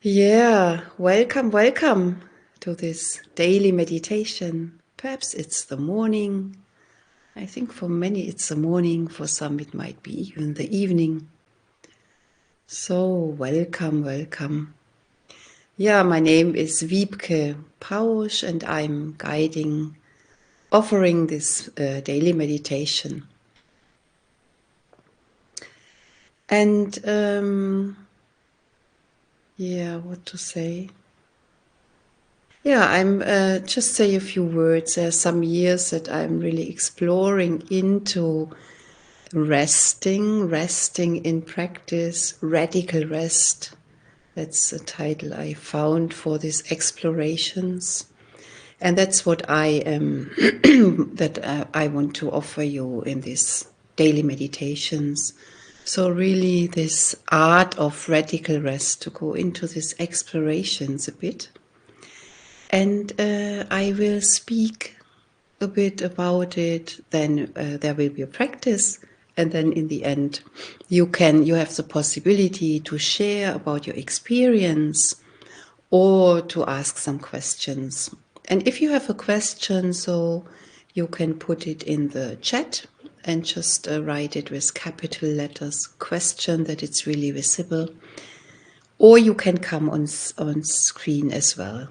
Yeah, welcome to this daily meditation. Perhaps it's the morning. I think for many it's the morning, for some it might be even the evening. So, welcome. Yeah, my name is Wiebke Pausch and I'm offering this daily meditation. And what to say? Yeah, I'm just say a few words. There are some years that I'm really exploring into resting in practice, radical rest. That's the title I found for these explorations. And that's what I am, I want to offer you in these daily meditations. So really this art of radical rest, to go into these explorations a bit. And I will speak a bit about it. Then there will be a practice, and then in the end, you have the possibility to share about your experience or to ask some questions. And if you have a question, so you can put it in the chat and just write it with capital letters, question, that it's really visible. Or you can come on screen as well.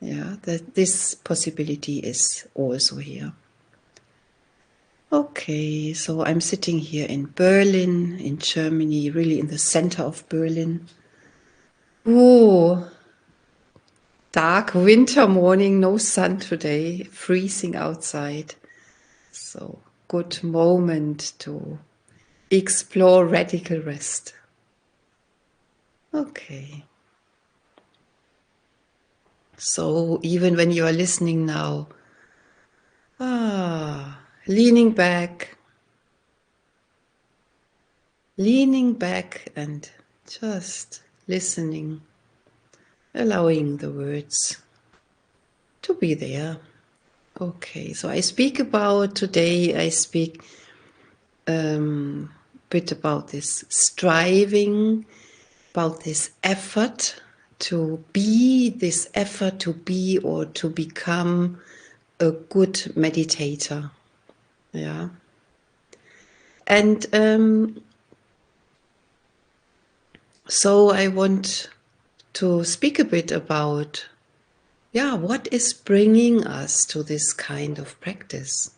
Yeah, that this possibility is also here. Okay, so I'm sitting here in Berlin, in Germany, really in the center of Berlin. Oh, dark winter morning, no sun today, freezing outside. So, good moment to explore radical rest. Okay. So, even when you are listening now, leaning back and just listening, allowing the words to be there. Okay, so I speak bit about this striving, about this effort to be or to become a good meditator. Yeah. And so I want to speak a bit about, what is bringing us to this kind of practice?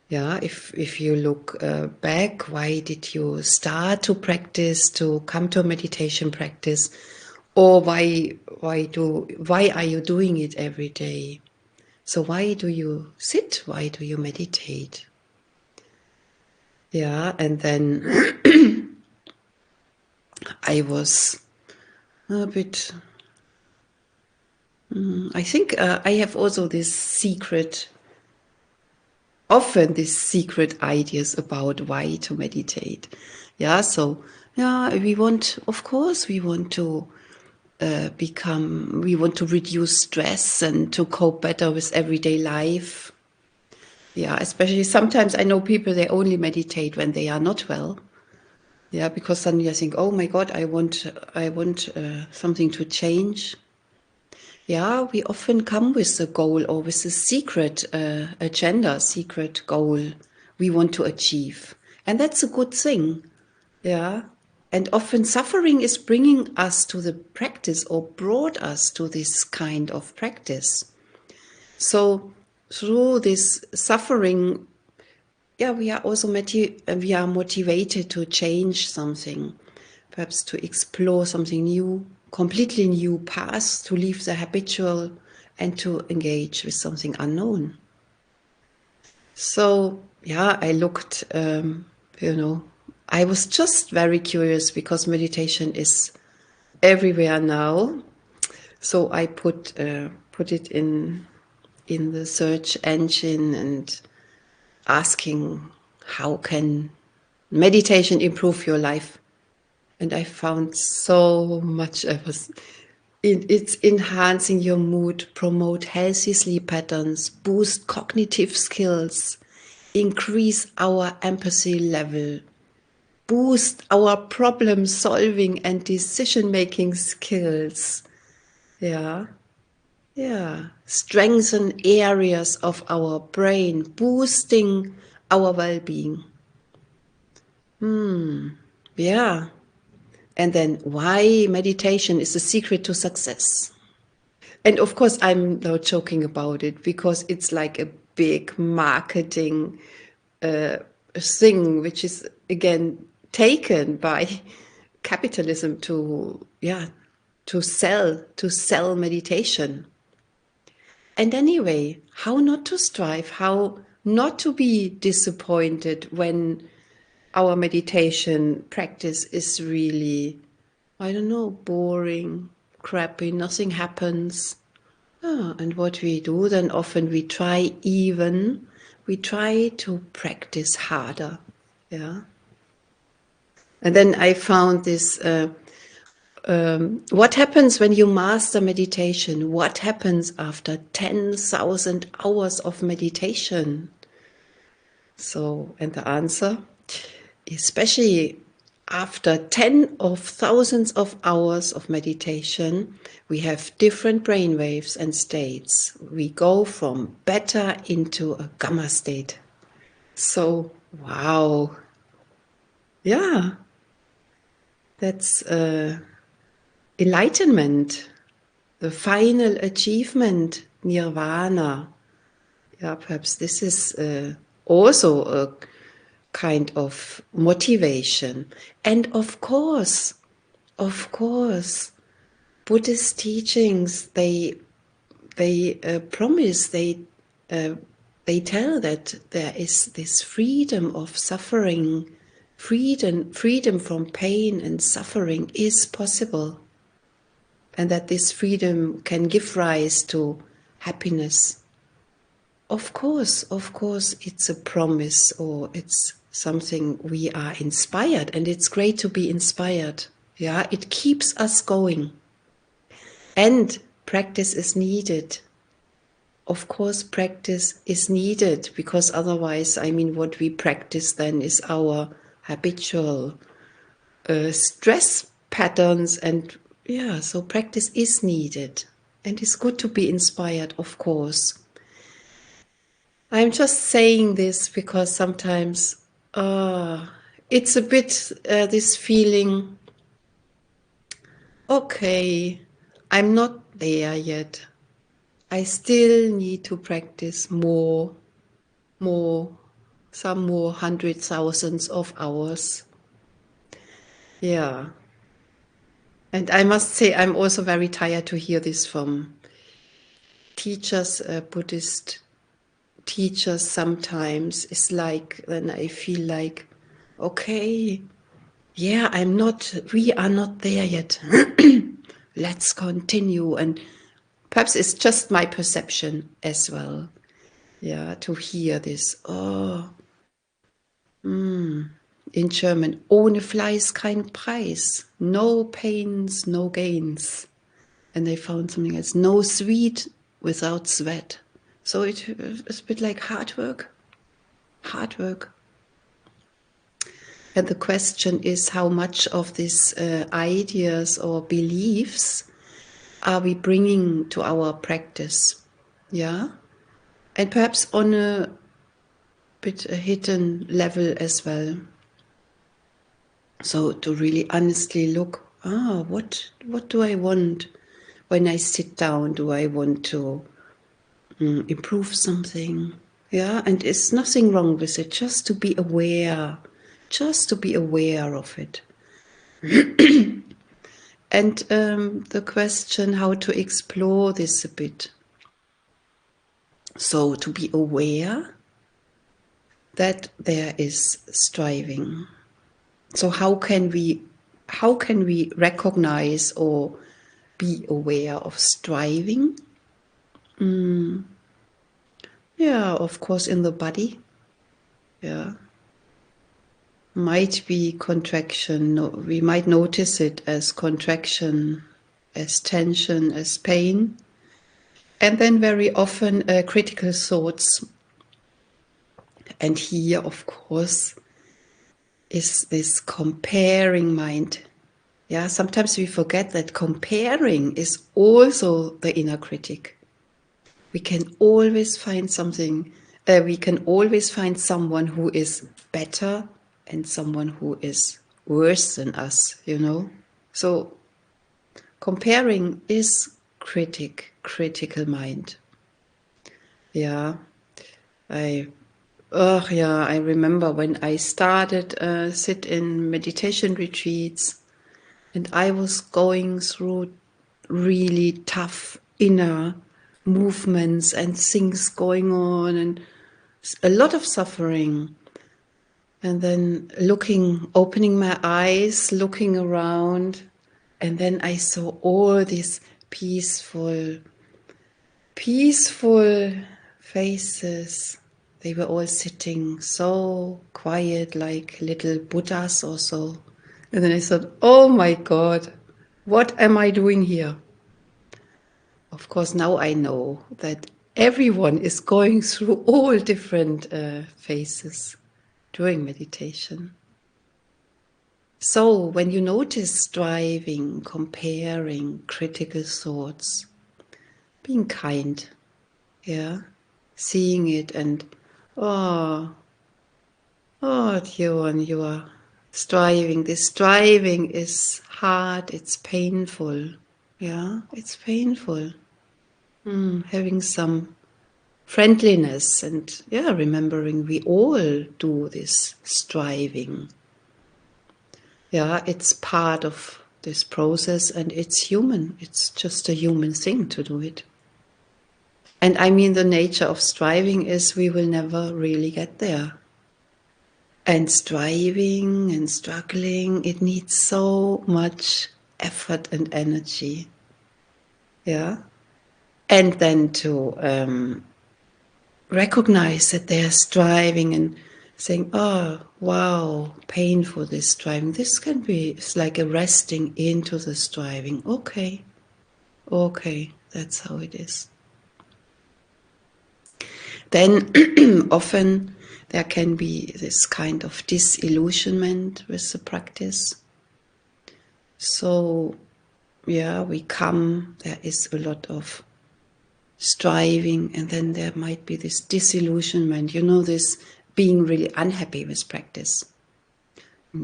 Yeah, if you look back, why did you start to practice, to come to a meditation practice, or why are you doing it every day? So why do you sit? Why do you meditate? Yeah, and then I was a bit. I think I have also often these secret ideas about why to meditate. Yeah, so of course, we want to we want to reduce stress and to cope better with everyday life. Yeah, especially sometimes I know people, they only meditate when they are not well. Yeah, because suddenly I think, oh my God, I want something to change. Yeah, we often come with a goal or with a secret agenda, secret goal we want to achieve. And that's a good thing. Yeah. And often suffering is bringing us to the practice or brought us to this kind of practice. So through this suffering, we are also we are motivated to change something, perhaps to explore something new, completely new paths, to leave the habitual and to engage with something unknown. So, I looked, I was just very curious because meditation is everywhere now. So I put it in the search engine and asking, how can meditation improve your life? And I found so much. It's enhancing your mood, promote healthy sleep patterns, boost cognitive skills, increase our empathy level, boost our problem solving and decision making skills. Yeah. Yeah. Strengthen areas of our brain, boosting our well-being. Yeah. And then why meditation is the secret to success. And of course, I'm not joking about it because it's like a big marketing thing, which is again taken by capitalism to sell meditation. And anyway, how not to strive, how not to be disappointed when our meditation practice is really, I don't know, boring, crappy, nothing happens. And what we do then often we try to practice harder. Yeah. And then I found this, what happens when you master meditation? What happens after 10,000 hours of meditation? So, and the answer, especially after 10 of thousands of hours of meditation, we have different brain waves and states. We go from beta into a gamma state. So, wow. Yeah, that's enlightenment, the final achievement, nirvana. Yeah, perhaps this is also a kind of motivation. And of course, Buddhist teachings, they promise, they tell that there is this freedom of suffering, freedom from pain and suffering is possible, and that this freedom can give rise to happiness. Of course, it's a promise, or it's something we are inspired, and it's great to be inspired. Yeah, it keeps us going. And practice is needed. Of course, practice is needed, because otherwise, what we practice then is our habitual stress patterns. And yeah, so practice is needed. And it's good to be inspired, of course. I'm just saying this because sometimes it's a bit this feeling, okay, I'm not there yet. I still need to practice more, some more hundred thousands of hours. Yeah. And I must say, I'm also very tired to hear this from teachers, Buddhist teachers sometimes. It's like, then I feel like, okay, yeah, we are not there yet. Let's continue. And perhaps it's just my perception as well. Yeah, to hear this. In German, ohne Fleiß kein Preis. No pains, no gains. And they found something else. No sweet without sweat. So it's a bit like hard work. Hard work. And the question is, how much of these ideas or beliefs are we bringing to our practice? Yeah? And perhaps on a bit a hidden level as well. So to really honestly look, what do I want when I sit down? Do I want to improve something? Yeah, and it's nothing wrong with it, just to be aware of it. And the question how to explore this a bit. So to be aware that there is striving. So how can we recognize or be aware of striving? Yeah, of course, in the body. Yeah. Might be contraction. No, we might notice it as contraction, as tension, as pain. And then very often critical thoughts. And here, of course, is this comparing mind. Yeah, sometimes we forget that comparing is also the inner critic. We can always find something, we can always find someone who is better and someone who is worse than us, you know? So comparing is critical mind. Yeah, I remember when I started sit in meditation retreats, and I was going through really tough inner movements and things going on and a lot of suffering. And then opening my eyes, looking around, and then I saw all these peaceful faces. They were all sitting so quiet, like little Buddhas or so. And then I thought, oh my God, what am I doing here? Of course, now I know that everyone is going through all different phases during meditation. So when you notice striving, comparing, critical thoughts, being kind, yeah, seeing it and, oh, you are striving. This striving is hard, it's painful. Yeah, it's painful. Having some friendliness and, yeah, remembering we all do this striving. Yeah, it's part of this process and it's human. It's just a human thing to do it. And I mean, the nature of striving is we will never really get there. And striving and struggling, it needs so much effort and energy. Yeah. And then to recognize that they are striving and saying, oh, wow, painful this striving. This can be, it's like a resting into the striving. Okay, that's how it is. Then often there can be this kind of disillusionment with the practice. So, yeah, there is a lot of striving, and then there might be this disillusionment, this being really unhappy with practice.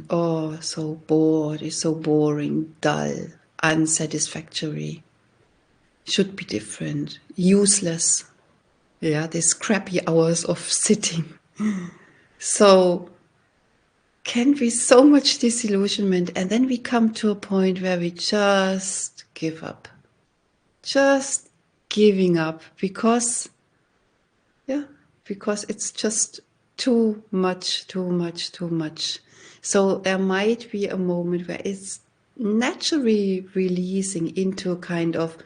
Oh, so bored, it's so boring, dull, unsatisfactory, should be different, useless. Yeah, these crappy hours of sitting. So can be so much disillusionment, and then we come to a point where we just give up. Just giving up because it's just too much. So there might be a moment where it's naturally releasing into a kind of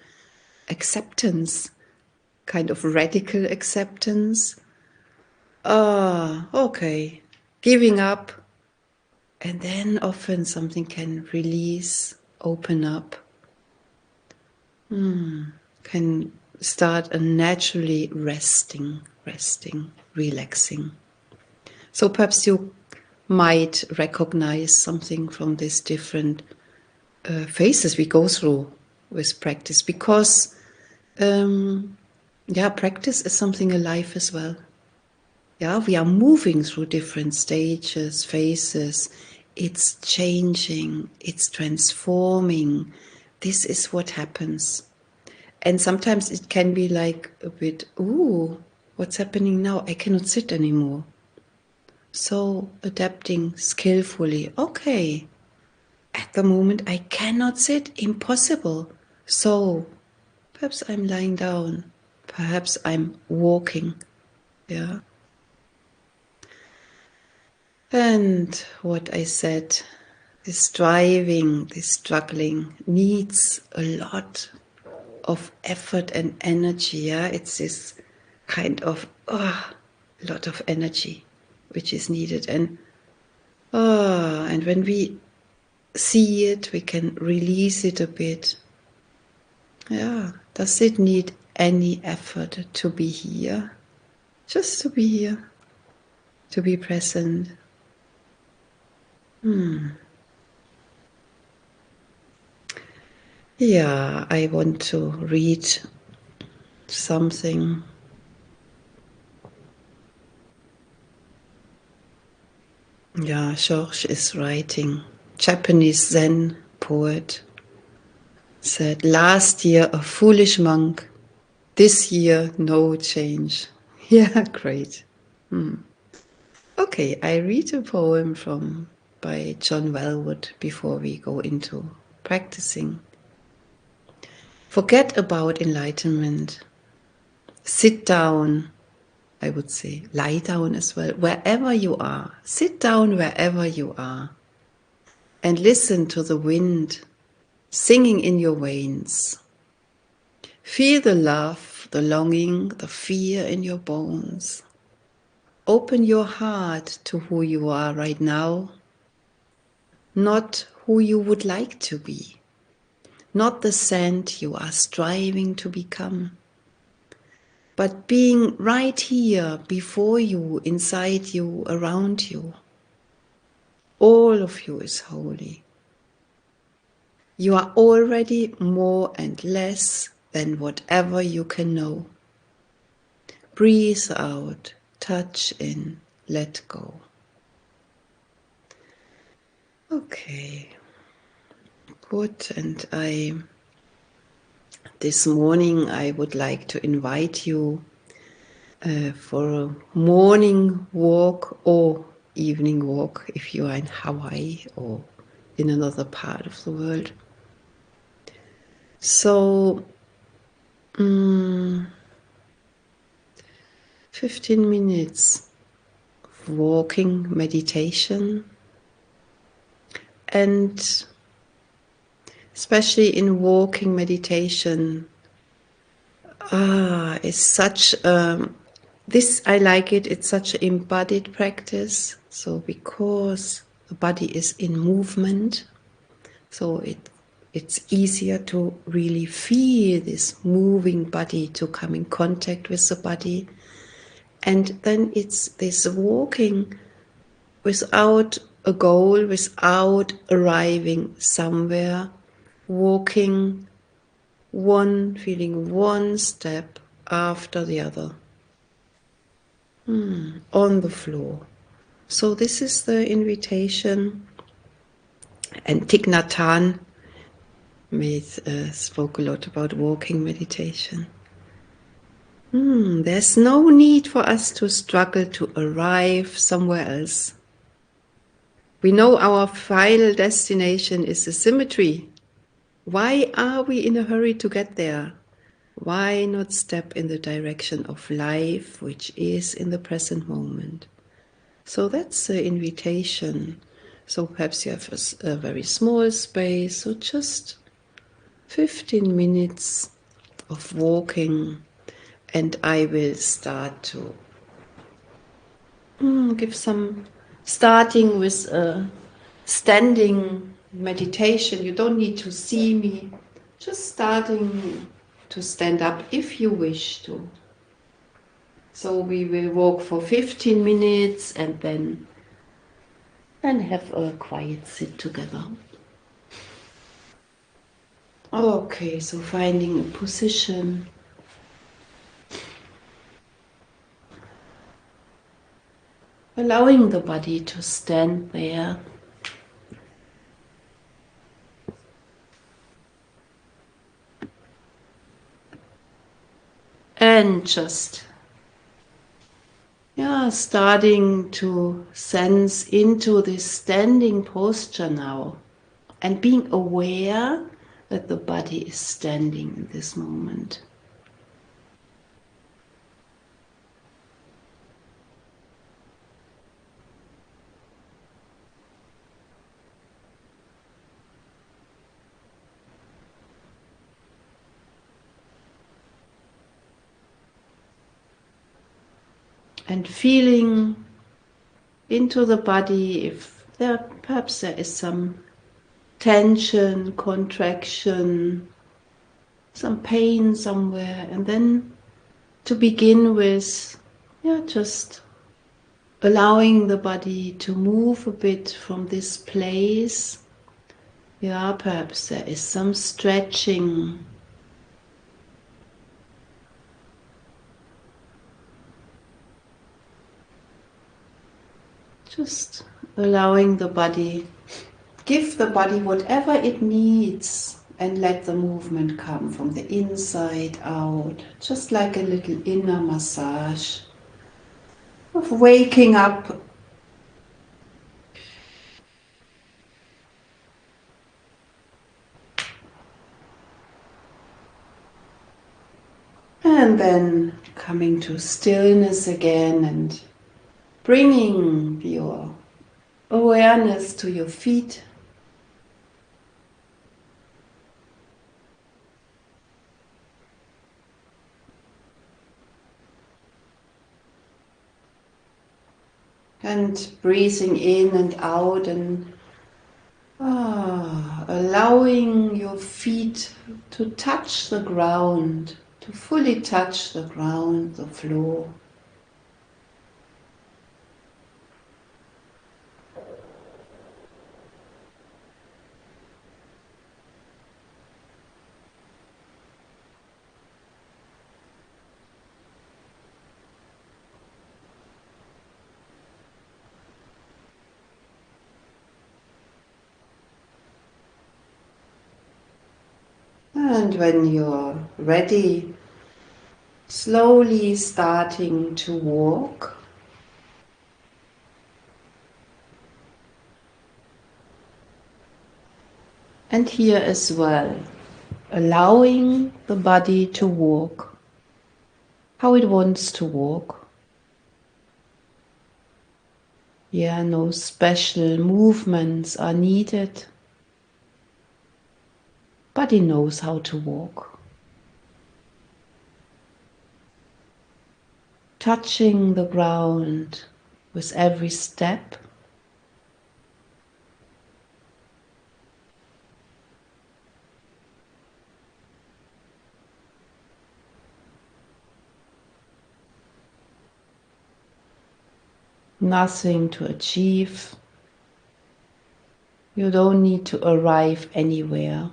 acceptance, kind of radical acceptance. Okay, giving up, and then often something can release, open up, can start a naturally resting, relaxing. So perhaps you might recognize something from these different phases we go through with practice, because practice is something alive as well. Yeah, we are moving through different stages, phases. It's changing, it's transforming. This is what happens. And sometimes it can be like a bit, ooh, what's happening now? I cannot sit anymore. So adapting skillfully. Okay, at the moment I cannot sit, impossible. So perhaps I'm lying down. Perhaps I'm walking. Yeah. And what I said, this striving, this struggling needs a lot of effort and energy. Yeah, it's this kind of lot of energy which is needed, and when we see it, we can release it a bit. Yeah, does it need any effort to be here? Just to be here, to be present. Yeah, I want to read something. Yeah, George is writing. Japanese Zen poet said, last year a foolish monk, this year no change. Yeah, great. Okay, I read a poem by John Welwood before we go into practicing. Forget about enlightenment. Sit down, I would say, lie down as well, wherever you are. Sit down wherever you are and listen to the wind singing in your veins. Feel the love, the longing, the fear in your bones. Open your heart to who you are right now, not who you would like to be, not the saint you are striving to become, but being right here before you, inside you, around you. All of you is holy. You are already more and less than whatever you can know. Breathe out, touch in, let go. Okay, good. And this morning I would like to invite you for a morning walk or evening walk if you are in Hawaii or in another part of the world. So, 15 minutes of walking meditation, and especially in walking meditation, is such this I like it. It's such an embodied practice. So because the body is in movement, so it's easier to really feel this moving body, to come in contact with the body. And then it's this walking without a goal, without arriving somewhere, walking feeling one step after the other on the floor. So this is the invitation. And Thich Nhat Hanh spoke a lot about walking meditation. There's no need for us to struggle to arrive somewhere else. We know our final destination is the symmetry. Why are we in a hurry to get there? Why not step in the direction of life, which is in the present moment? So that's the invitation. So perhaps you have a very small space, so just 15 minutes of walking, and I will start to give some, starting with a standing meditation. You don't need to see me, just starting to stand up if you wish to. So we will walk for 15 minutes and then have a quiet sit together. Okay, so finding a position. Allowing the body to stand there. And just starting to sense into this standing posture now, and being aware that the body is standing in this moment. And feeling into the body if perhaps there is some tension, contraction, some pain somewhere, and then to begin with, just allowing the body to move a bit from this place. Yeah, perhaps there is some stretching. Just allowing the body, give the body whatever it needs and let the movement come from the inside out, just like a little inner massage of waking up. And then coming to stillness again and bringing your awareness to your feet. And breathing in and out and allowing your feet to touch the ground, to fully touch the ground, the floor. And when you're ready, slowly starting to walk. And here as well, allowing the body to walk how it wants to walk. Yeah, no special movements are needed. Body knows how to walk. Touching the ground with every step. Nothing to achieve. You don't need to arrive anywhere.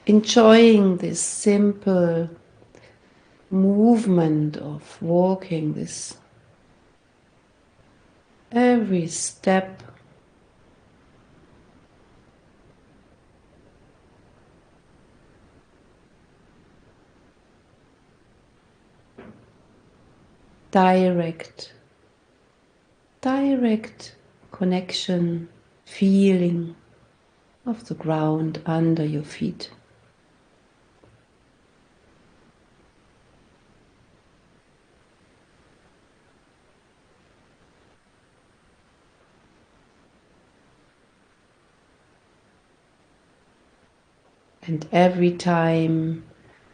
Enjoying this simple movement of walking, this every step direct connection, feeling of the ground under your feet. And every time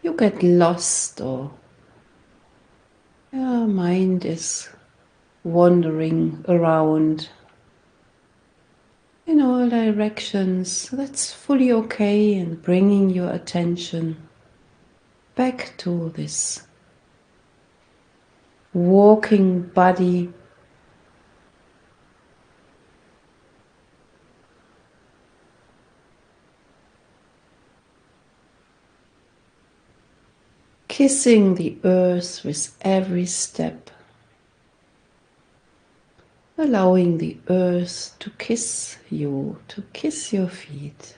you get lost or your mind is wandering around in all directions, that's fully okay, and bringing your attention back to this walking body. Kissing the earth with every step, allowing the earth to kiss you, to kiss your feet.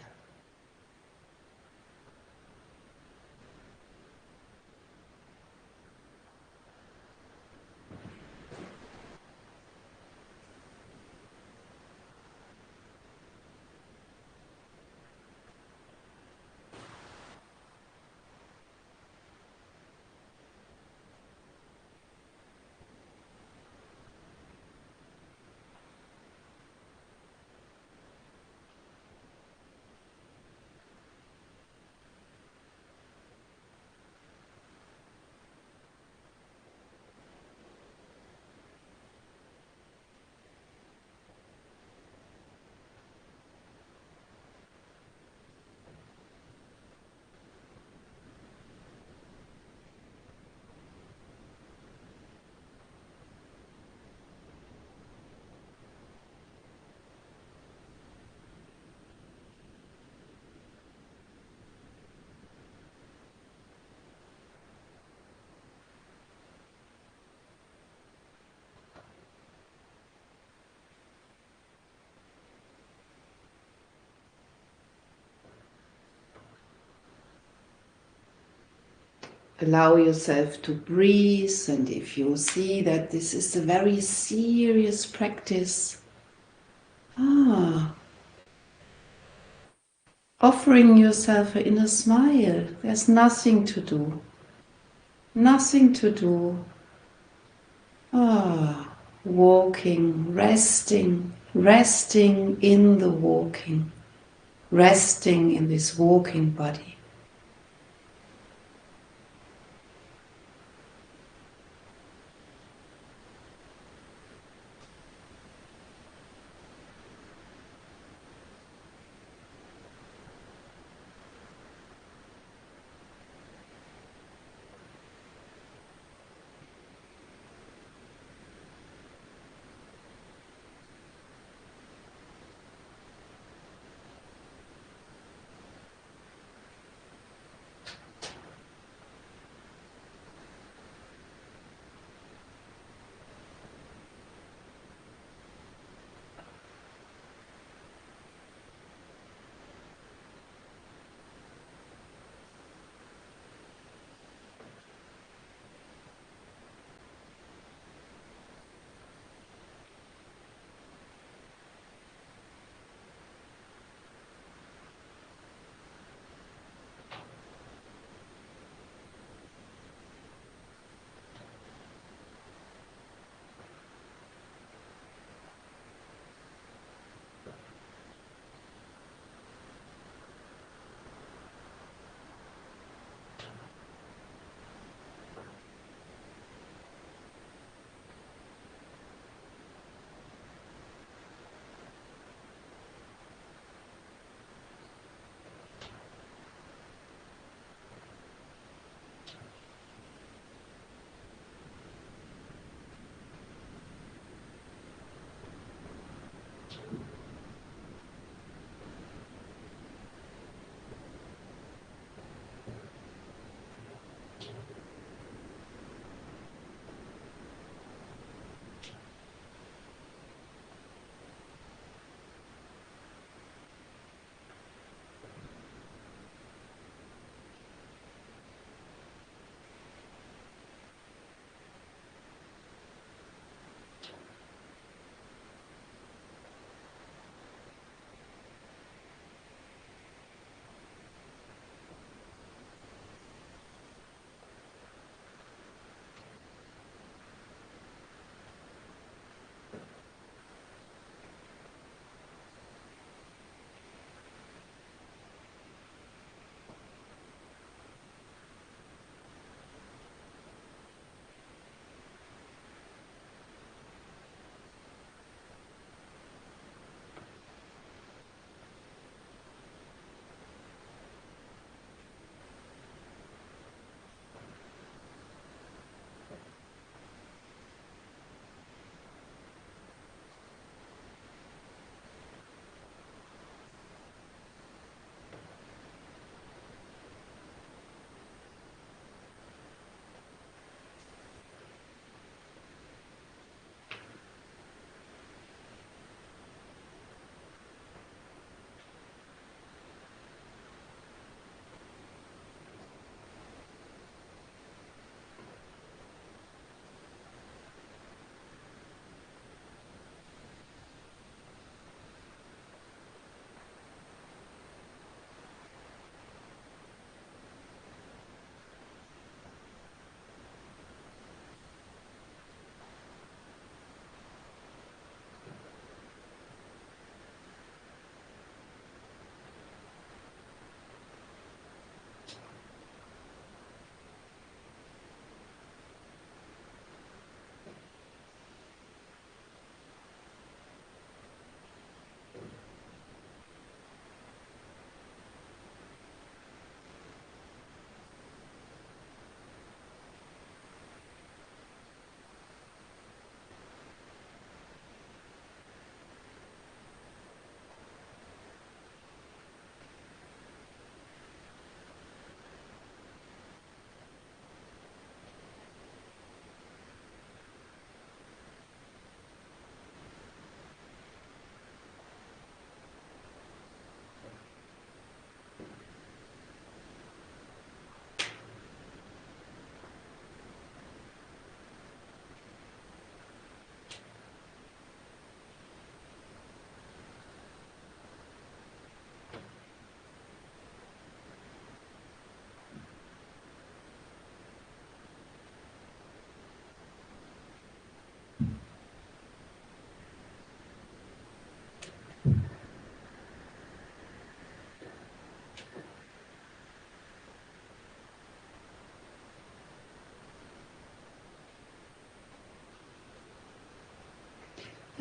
allow yourself to breathe, and if you see that this is a very serious practice, offering yourself an inner smile. There's nothing to do. Nothing to do. Walking, resting, resting in the walking, resting in this walking body.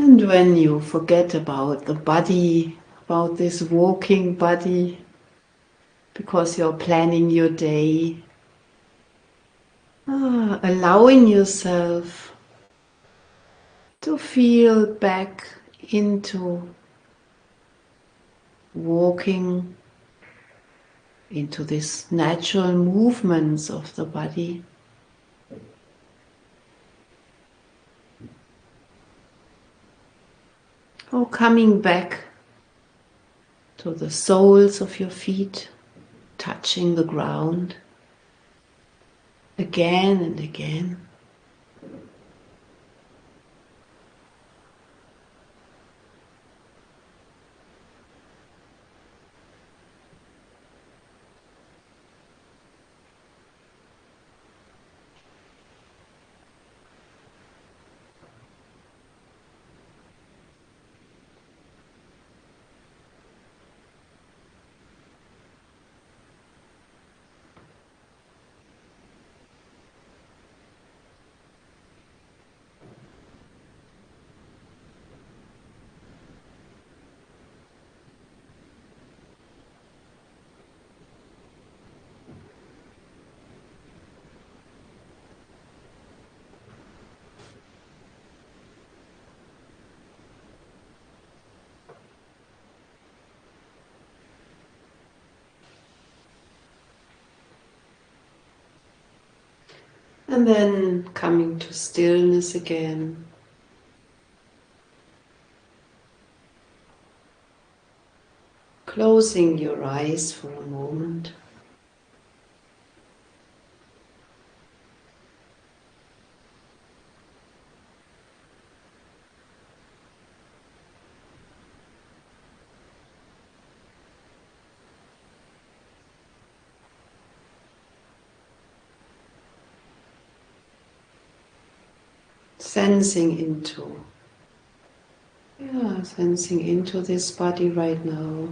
And when you forget about the body, about this walking body, because you're planning your day, allowing yourself to feel back into walking, into these natural movements of the body. Or coming back to the soles of your feet, touching the ground again and again. And then coming to stillness again. Closing your eyes for a moment. Sensing into this body right now.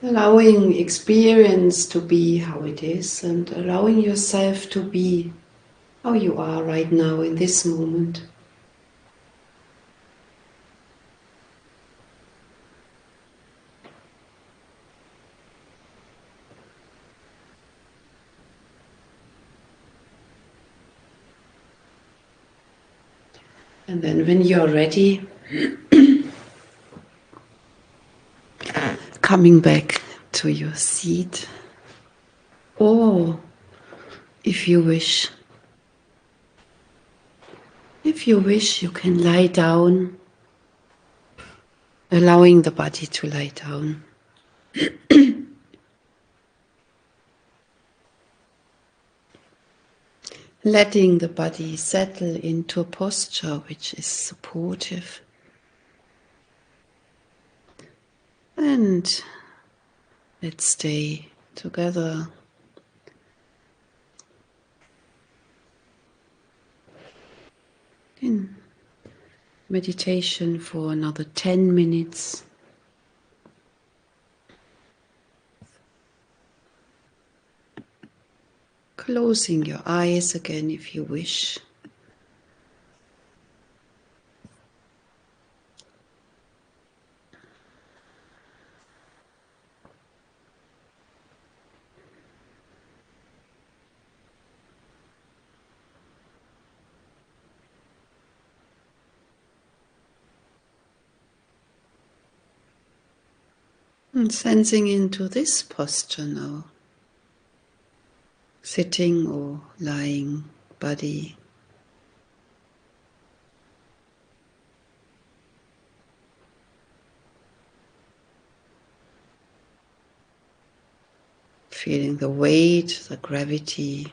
Allowing experience to be how it is and allowing yourself to be how you are right now in this moment. And then when you're ready, coming back to your seat, or if you wish, you can lie down, allowing the body to lie down. Letting the body settle into a posture which is supportive. And let's stay together. In meditation for another 10 minutes. Closing your eyes again if you wish. And sensing into this posture now. Sitting or lying body. Feeling the weight, the gravity,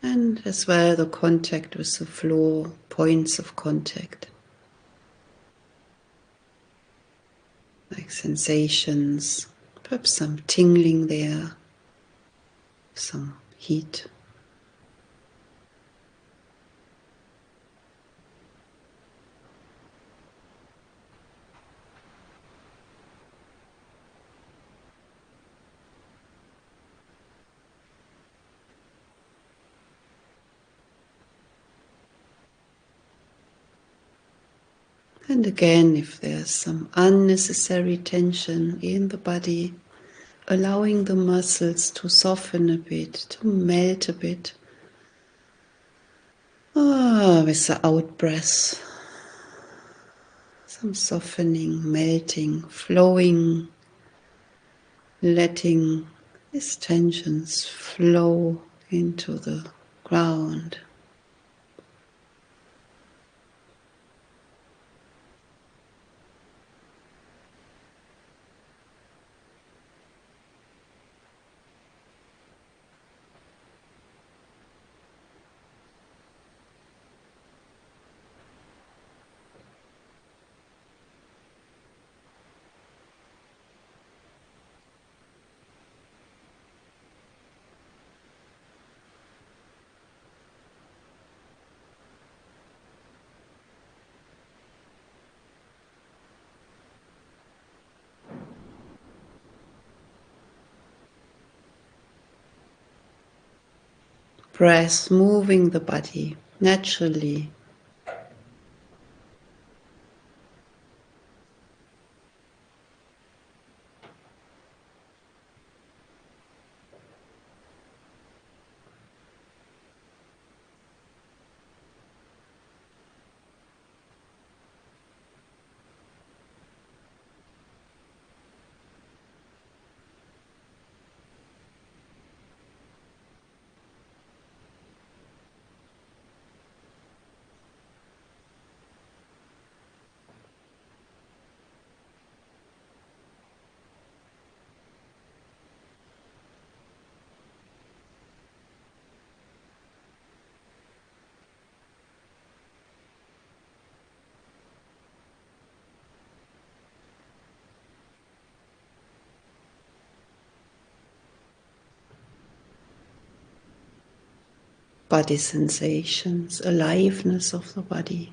and as well the contact with the floor, points of contact. Like sensations, perhaps some tingling there, some heat. And again, if there's some unnecessary tension in the body, allowing the muscles to soften a bit, to melt a bit. With the out breath, some softening, melting, flowing, letting these tensions flow into the ground. Breath moving the body naturally. Body sensations, aliveness of the body.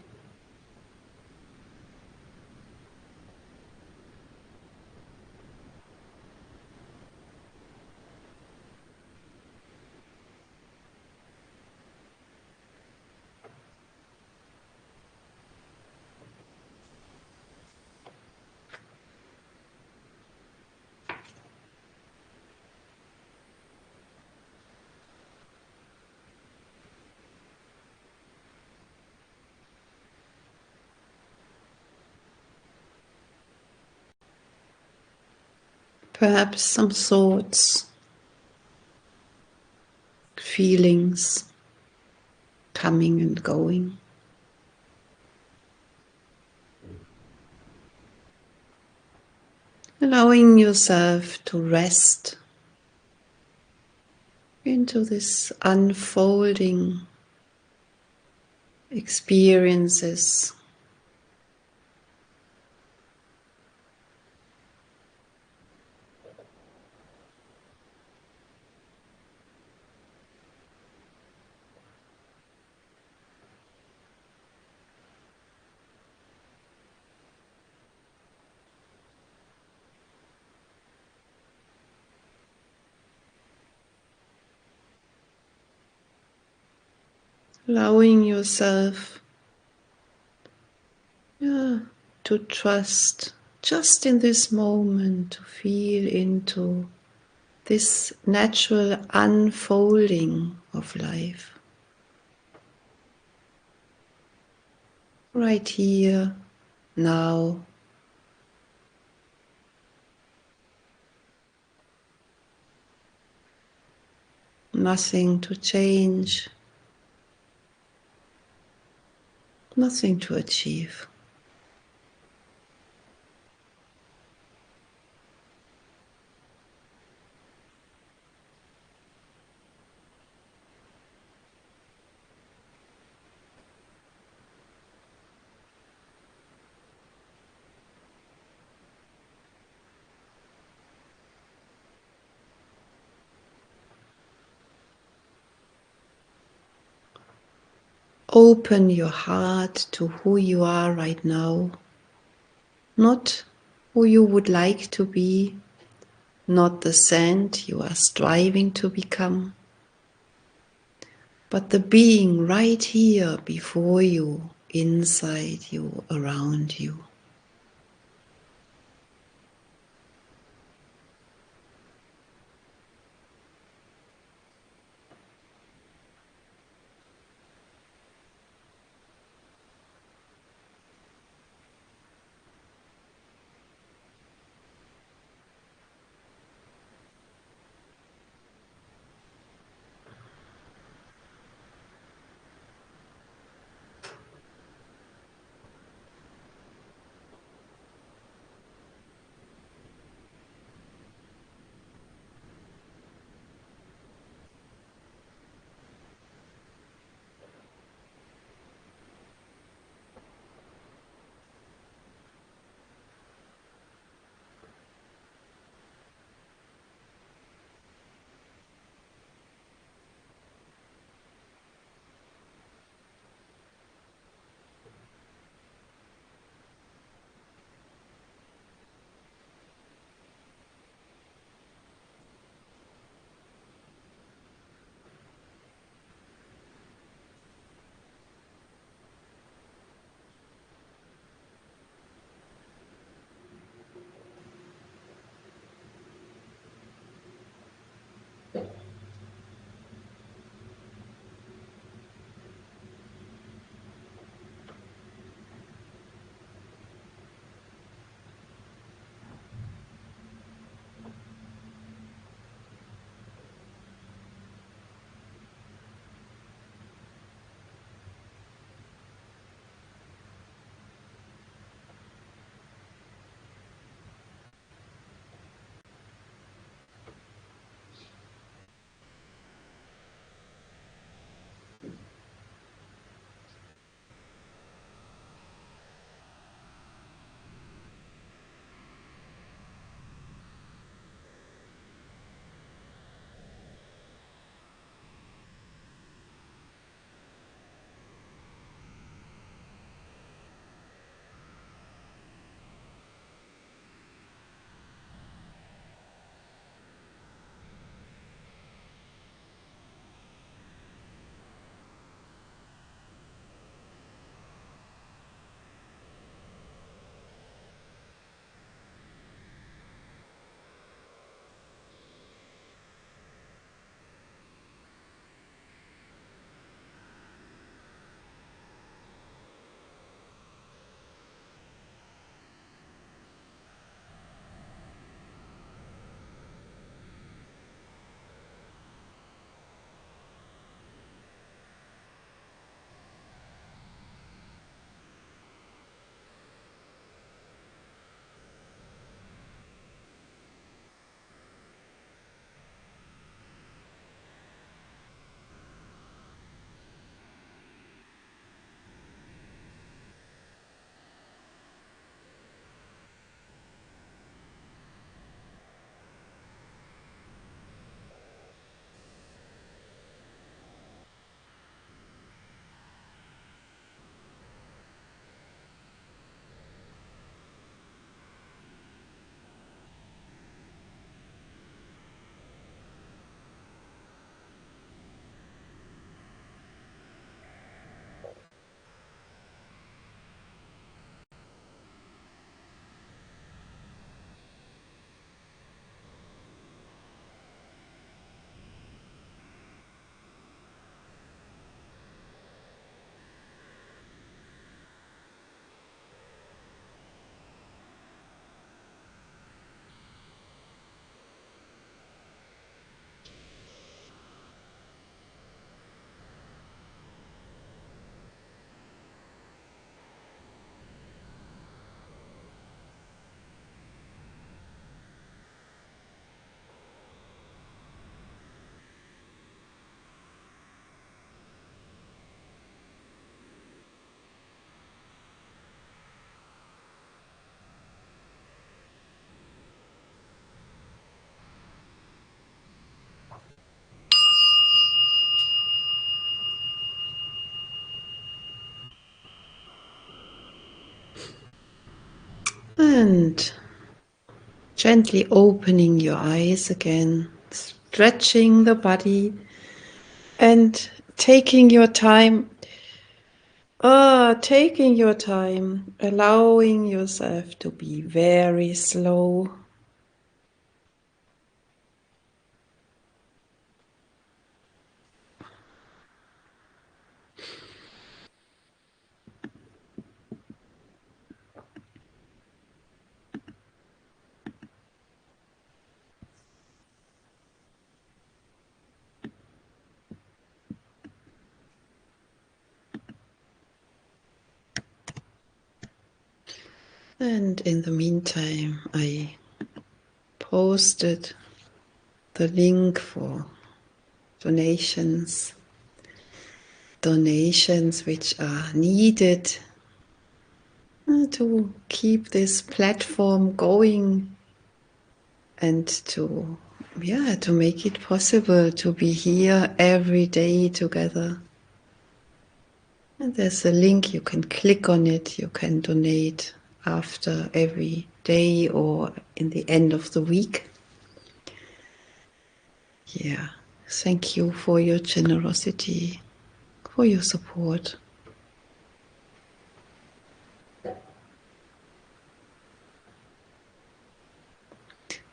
Perhaps some thoughts, feelings coming and going. Allowing yourself to rest into this unfolding experiences. Allowing yourself to trust just in this moment, to feel into this natural unfolding of life. Right here, now. Nothing to change, nothing to achieve. Open your heart to who you are right now, not who you would like to be, not the saint you are striving to become, but the being right here before you, inside you, around you. And gently opening your eyes again, stretching the body and taking your time Taking your time, allowing yourself to be very slow. And in the meantime, I posted the link for donations, which are needed to keep this platform going and to make it possible to be here every day together. And there's a link, you can click on it, you can donate after every day or in the end of the week. Yeah, thank you for your generosity, for your support.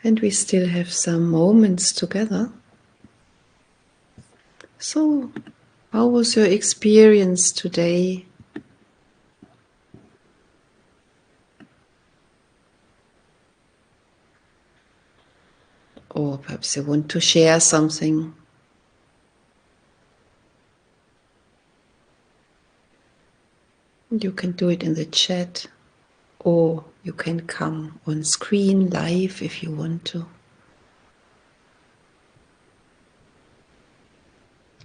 And we still have some moments together. So, how was your experience today? Or perhaps you want to share something. You can do it in the chat, or you can come on screen live if you want to.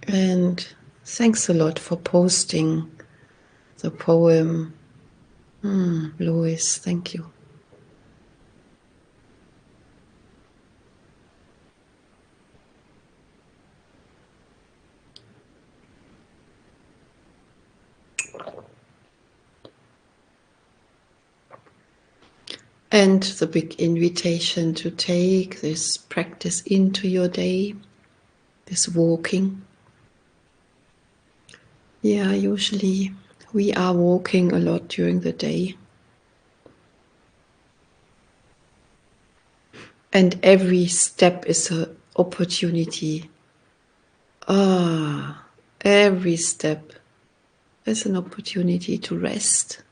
And thanks a lot for posting the poem. Louis, thank you. And the big invitation to take this practice into your day, this walking. Yeah, usually we are walking a lot during the day. And every step is an opportunity. Every step is an opportunity to rest.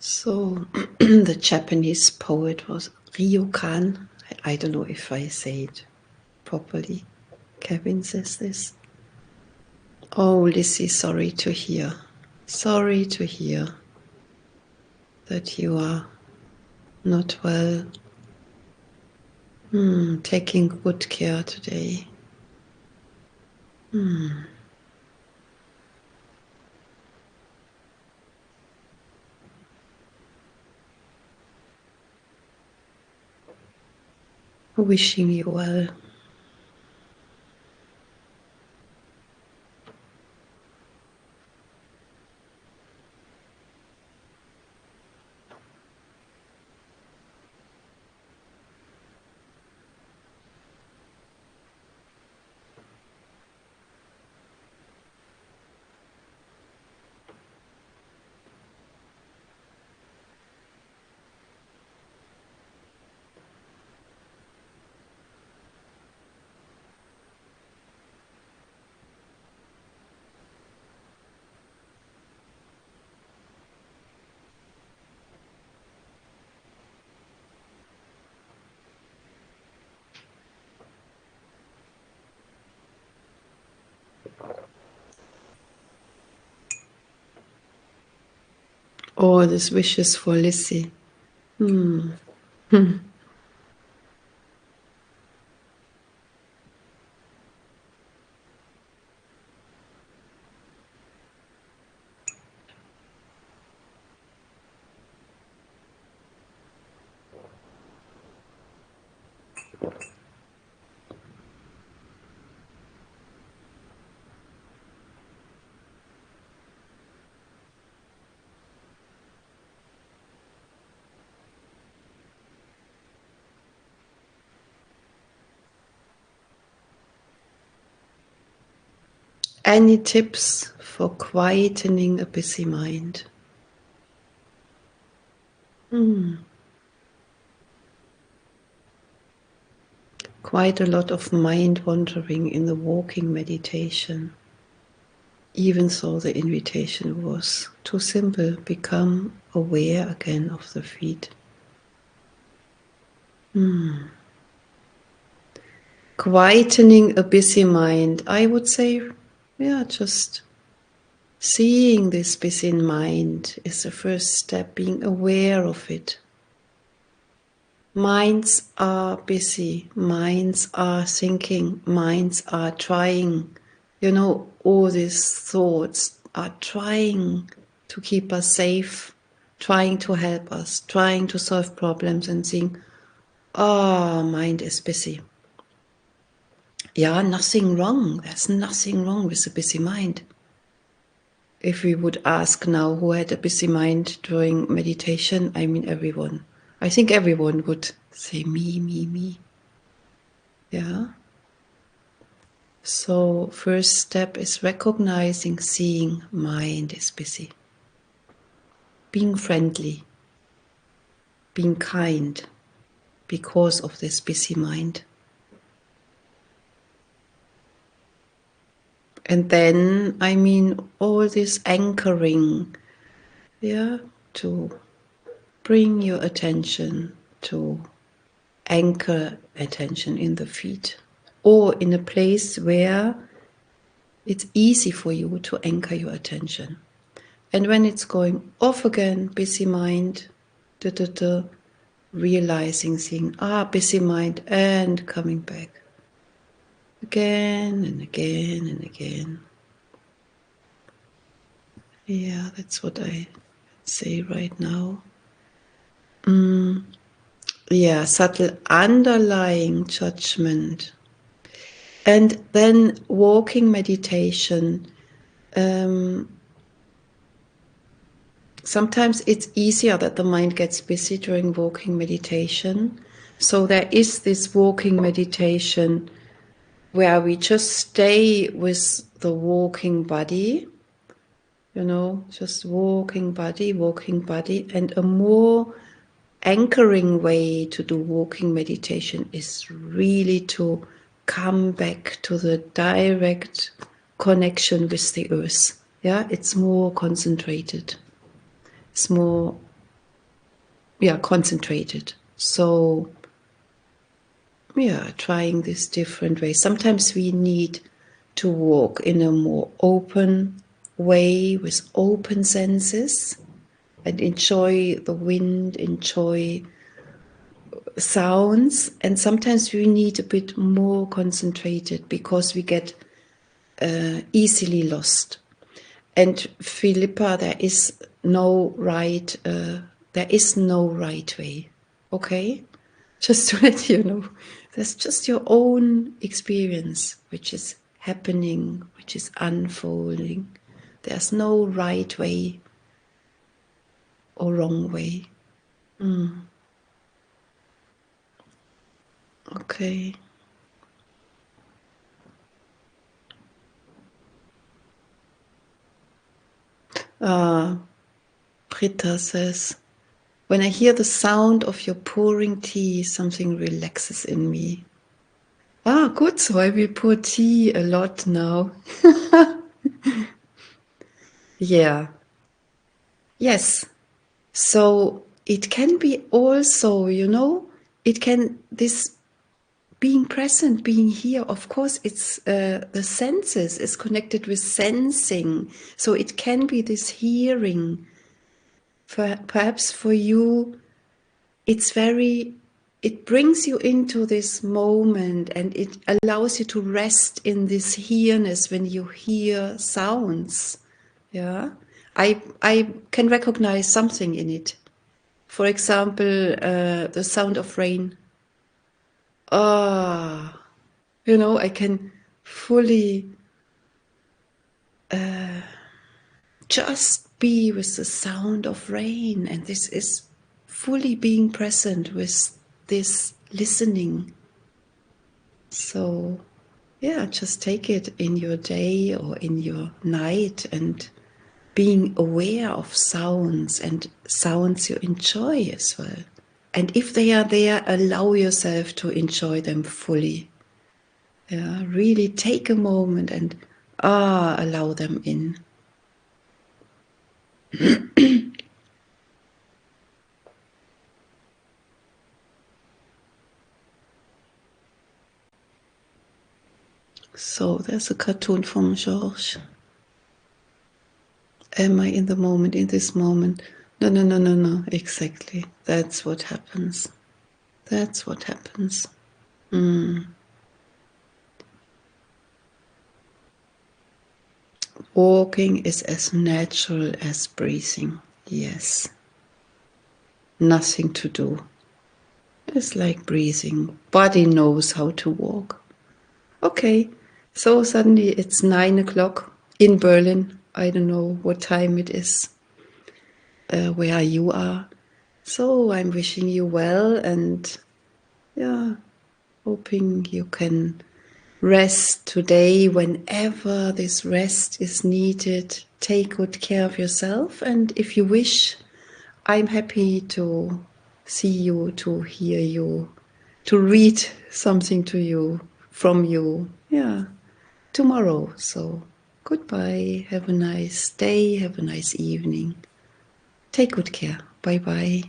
So the Japanese poet was Ryokan. I don't know if I say it properly. Kevin says this. Oh, Lissy, sorry to hear. Sorry to hear that you are not well. Taking good care today. Wishing you well. All these wishes for Lissy. Hmm. Any tips for quietening a busy mind? Hmm. Quite a lot of mind wandering in the walking meditation. Even though the invitation was too simple, become aware again of the feet. Quietening a busy mind, I would say, yeah, just seeing this busy mind is the first step, being aware of it. Minds are busy, minds are thinking, minds are trying. All these thoughts are trying to keep us safe, trying to help us, trying to solve problems and think, mind is busy. Yeah, nothing wrong. There's nothing wrong with a busy mind. If we would ask now who had a busy mind during meditation, I mean everyone. I think everyone would say me, me, me. Yeah. So first step is recognizing, seeing mind is busy. Being friendly, being kind because of this busy mind. And then, I mean, all this anchoring, yeah, to bring your attention to anchor attention in the feet or in a place where it's easy for you to anchor your attention. And when it's going off again, busy mind, da, da, da, realizing, seeing, busy mind, and coming back again and again and again. Yeah, that's what I say right now. Yeah, subtle underlying judgment. And then walking meditation. Sometimes it's easier that the mind gets busy during walking meditation. So there is this walking meditation where we just stay with the walking body, just walking body. And a more anchoring way to do walking meditation is really to come back to the direct connection with the earth. Yeah, it's more concentrated. It's more, concentrated. So, trying this different way. Sometimes we need to walk in a more open way with open senses and enjoy the wind, enjoy sounds. And sometimes we need a bit more concentrated because we get easily lost. And Philippa, there is no right way. Okay? Just to let you know, there's just your own experience which is happening, which is unfolding. There's no right way or wrong way. Okay. Britta says, when I hear the sound of your pouring tea, something relaxes in me. Good. So I will pour tea a lot now. Yeah. Yes. So it can be also, it can, this being present, being here, of course, it's the senses is connected with sensing. So it can be this hearing Perhaps for you, it brings you into this moment, and it allows you to rest in this here-ness when you hear sounds. Yeah, I can recognize something in it. For example, the sound of rain. Ah, I can fully just be with the sound of rain, and this is fully being present with this listening. So, yeah, just take it in your day or in your night, and being aware of sounds, and sounds you enjoy as well. And if they are there, allow yourself to enjoy them fully. Yeah, really take a moment and allow them in. So there's a cartoon from Georges. Am I in the moment, in this moment? No, no, no, no, no. Exactly. That's what happens. That's what happens. Walking is as natural as breathing. Yes. Nothing to do. It's like breathing. Body knows how to walk. Okay. So suddenly it's 9 o'clock in Berlin. I don't know what time it is where you are. So I'm wishing you well, and yeah, hoping you can rest today whenever this rest is needed. Take good care of yourself, and if you wish, I'm happy to see you, to hear you, to read something to you, from you, yeah, tomorrow. So goodbye, have a nice day, have a nice evening. Take good care. Bye bye.